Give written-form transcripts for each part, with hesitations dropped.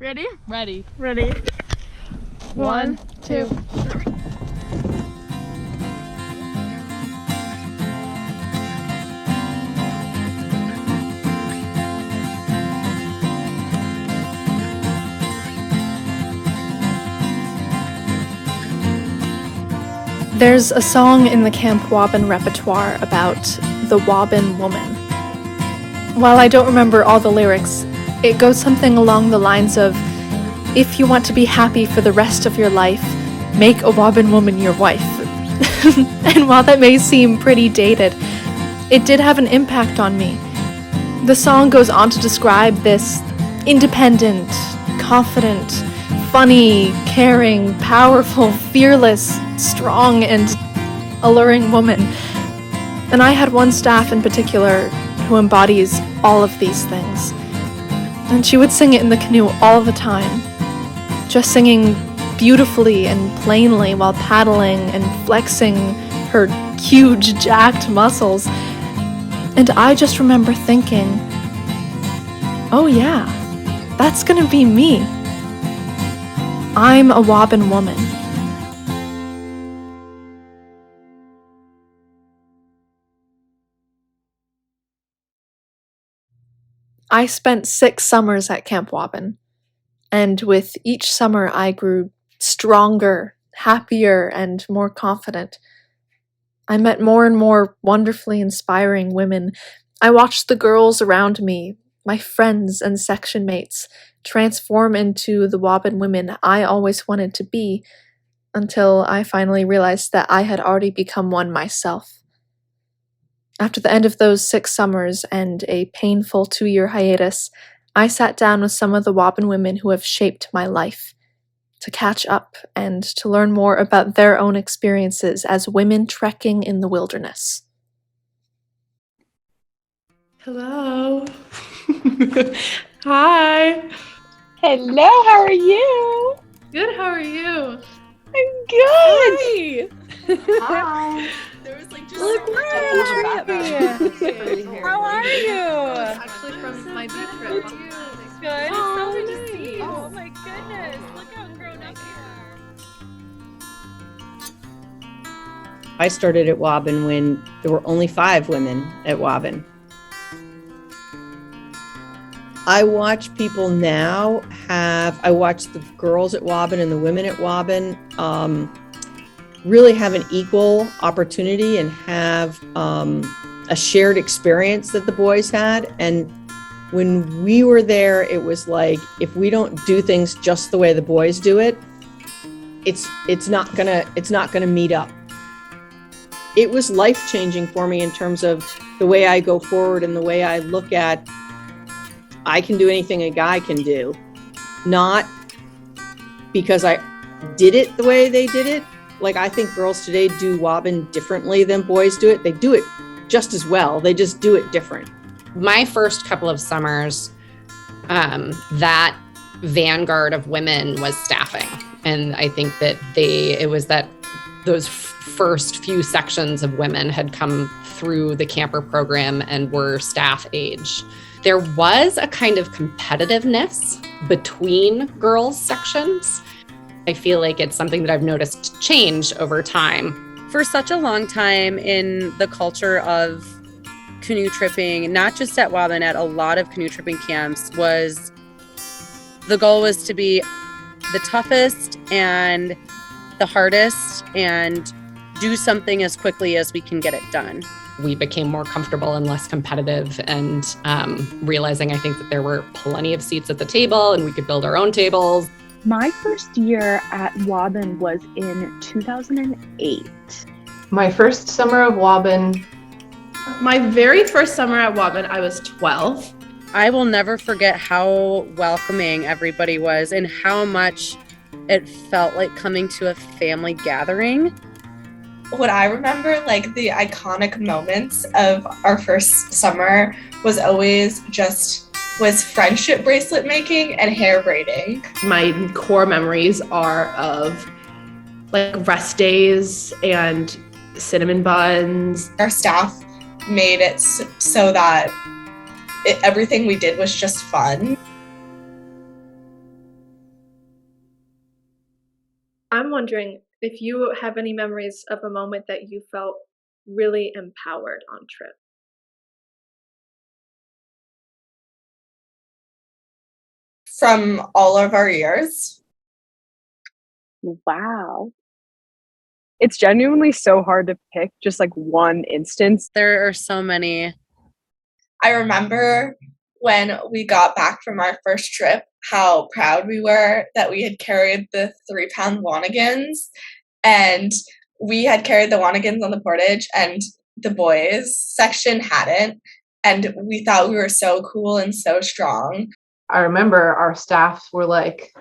Ready? Ready. Ready. 1, 2, 3. There's a song in the Camp Wabun repertoire about the Wabun woman. While I don't remember all the lyrics, it goes something along the lines of, if you want to be happy for the rest of your life, make a Wabun woman your wife. And while that may seem pretty dated, it did have an impact on me. The song goes on to describe this independent, confident, funny, caring, powerful, fearless, strong, and alluring woman. And I had one staff in particular who embodies all of these things. And she would sing it in the canoe all the time, just singing beautifully and plainly while paddling and flexing her huge, jacked muscles. And I just remember thinking, oh yeah, that's gonna be me. I'm a Wabun woman. I spent 6 summers at Camp Wabun, and with each summer I grew stronger, happier, and more confident. I met more and more wonderfully inspiring women. I watched the girls around me, my friends and section mates, transform into the Wabun women I always wanted to be, until I finally realized that I had already become one myself. After the end of those 6 summers and a painful 2-year hiatus, I sat down with some of the Wabun women who have shaped my life, to catch up and to learn more about their own experiences as women trekking in the wilderness. Hello. Hi. Hello, how are you? Good, how are you? I'm good. Hi. Hi. There was like just Look, so much how are you? Actually from my beach trip. Good. Oh, So good to nice. see you. Oh my goodness. Look how grown up you are. I started at Wabun when there were only 5 women at Wabun. I watch people now I watch the girls at Wabun and the women at Wabun really have an equal opportunity and have a shared experience that the boys had. And when we were there, it was like, if we don't do things just the way the boys do it, it's not gonna meet up. It was life-changing for me in terms of the way I go forward and the way I look at, I can do anything a guy can do. Not because I did it the way they did it. Like, I think girls today do Wabun differently than boys do it. They do it just as well. They just do it different. My first couple of summers, that vanguard of women was staffing. And I think that those first few sections of women had come through the camper program and were staff age. There was a kind of competitiveness between girls' sections. I feel like it's something that I've noticed change over time. For such a long time in the culture of canoe tripping, not just at Wabun, at a lot of canoe tripping camps, the goal was to be the toughest and the hardest and do something as quickly as we can get it done. We became more comfortable and less competitive, and realizing, I think, that there were plenty of seats at the table and we could build our own tables. My first year at Wabun was in 2008. My first summer of Wabun. My very first summer at Wabun, I was 12. I will never forget how welcoming everybody was and how much it felt like coming to a family gathering. What I remember, like the iconic moments of our first summer was always friendship bracelet making and hair braiding. My core memories are of like rest days and cinnamon buns. Our staff made it so that everything we did was just fun. I'm wondering if you have any memories of a moment that you felt really empowered on trip. From all of our years. Wow. It's genuinely so hard to pick just like one instance. There are so many. I remember when we got back from our first trip, how proud we were that we had carried the 3-pound Wanagans, and we had carried the Wanagans on the portage and the boys section hadn't, and we thought we were so cool and so strong. I remember our staff were like,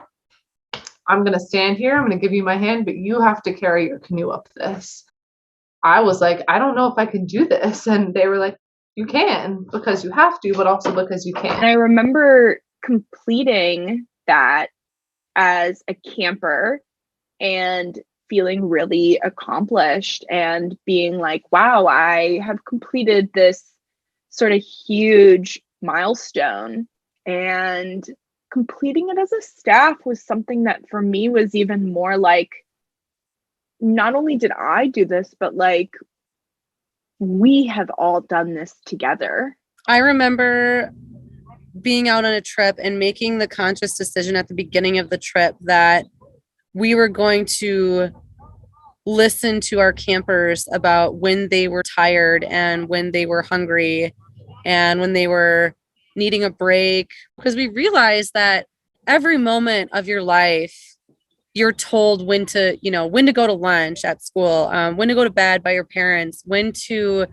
I'm going to stand here, I'm going to give you my hand, but you have to carry your canoe up this. I was like, I don't know if I can do this. And they were like, you can, because you have to, but also because you And can. I remember completing that as a camper and feeling really accomplished and being like, wow, I have completed this sort of huge milestone. And completing it as a staff was something that for me was even more like, not only did I do this, but like we have all done this together. I remember being out on a trip and making the conscious decision at the beginning of the trip that we were going to listen to our campers about when they were tired and when they were hungry and when they were needing a break, because we realized that every moment of your life you're told when to go to lunch at school, when to go to bed by your parents, when to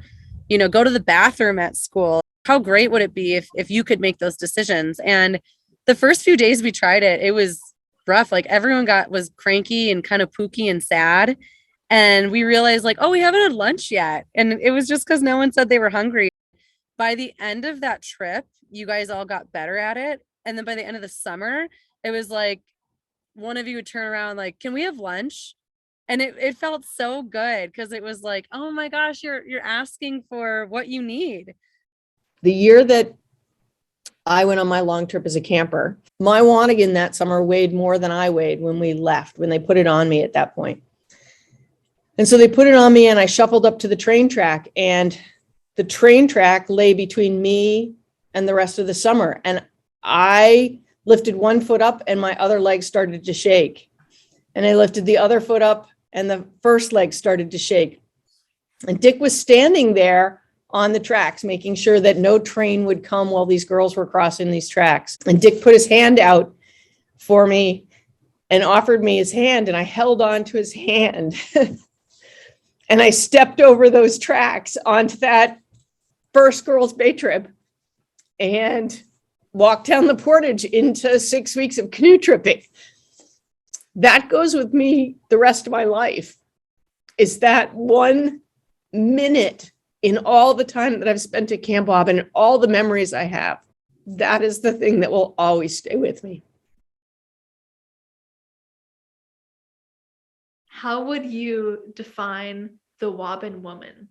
go to the bathroom at school. How great would it be if you could make those decisions? And the first few days we tried it, it was rough. Like everyone was cranky and kind of pooky and sad. And we realized like, oh, we haven't had lunch yet. And it was just because no one said they were hungry. By the end of that trip, you guys all got better at it. And then by the end of the summer, it was like one of you would turn around like, can we have lunch? And it felt so good because it was like, oh my gosh, you're asking for what you need. The year that I went on my long trip as a camper, my Wanigan that summer weighed more than I weighed when we left, when they put it on me at that point. And so they put it on me and I shuffled up to the train track, and the train track lay between me and the rest of the summer. And I lifted one foot up and my other leg started to shake. And I lifted the other foot up and the first leg started to shake. And Dick was standing there on the tracks, making sure that no train would come while these girls were crossing these tracks. And Dick put his hand out for me and offered me his hand, and I held on to his hand. And I stepped over those tracks onto that first Girls Bay trip and walked down the portage into 6 weeks of canoe tripping. That goes with me the rest of my life, is that 1 minute in all the time that I've spent at Camp Wabun and all the memories I have. That is the thing that will always stay with me. How would you define the Wabun woman?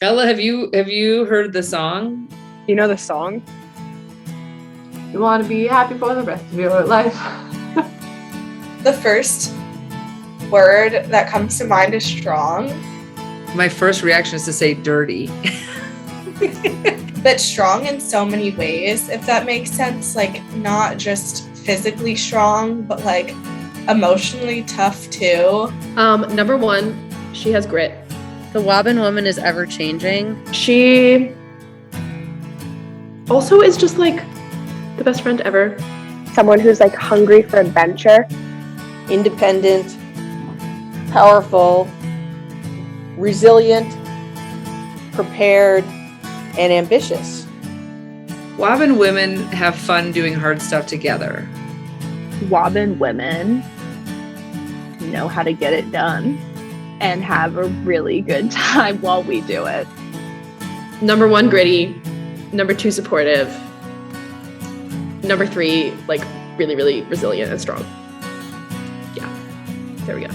Ella, have you heard the song? You know the song? You want to be happy for the rest of your life. The first word that comes to mind is strong. My first reaction is to say dirty. But strong in so many ways, if that makes sense. Like not just physically strong, but like emotionally tough too. Number one, she has grit. The Wabun woman is ever changing. She also is just like the best friend ever. Someone who's like hungry for adventure. Independent, powerful, resilient, prepared, and ambitious. Wabun women have fun doing hard stuff together. Wabun women know how to get it done and have a really good time while we do it. Number one, gritty. Number two, supportive. Number three, like really, really resilient and strong. Yeah, there we go.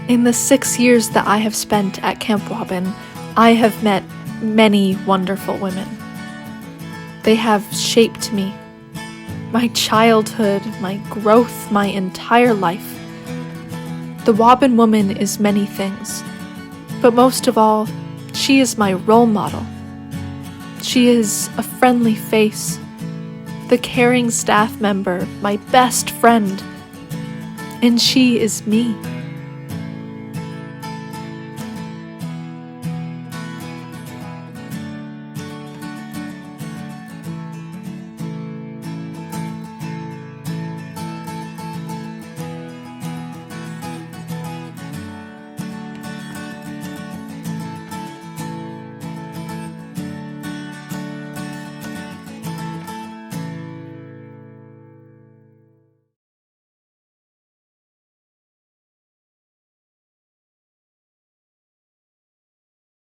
In the 6 years that I have spent at Camp Wabun, I have met many wonderful women. They have shaped me, my childhood, my growth, my entire life. The Wabun woman is many things, but most of all, she is my role model. She is a friendly face, the caring staff member, my best friend, and she is me.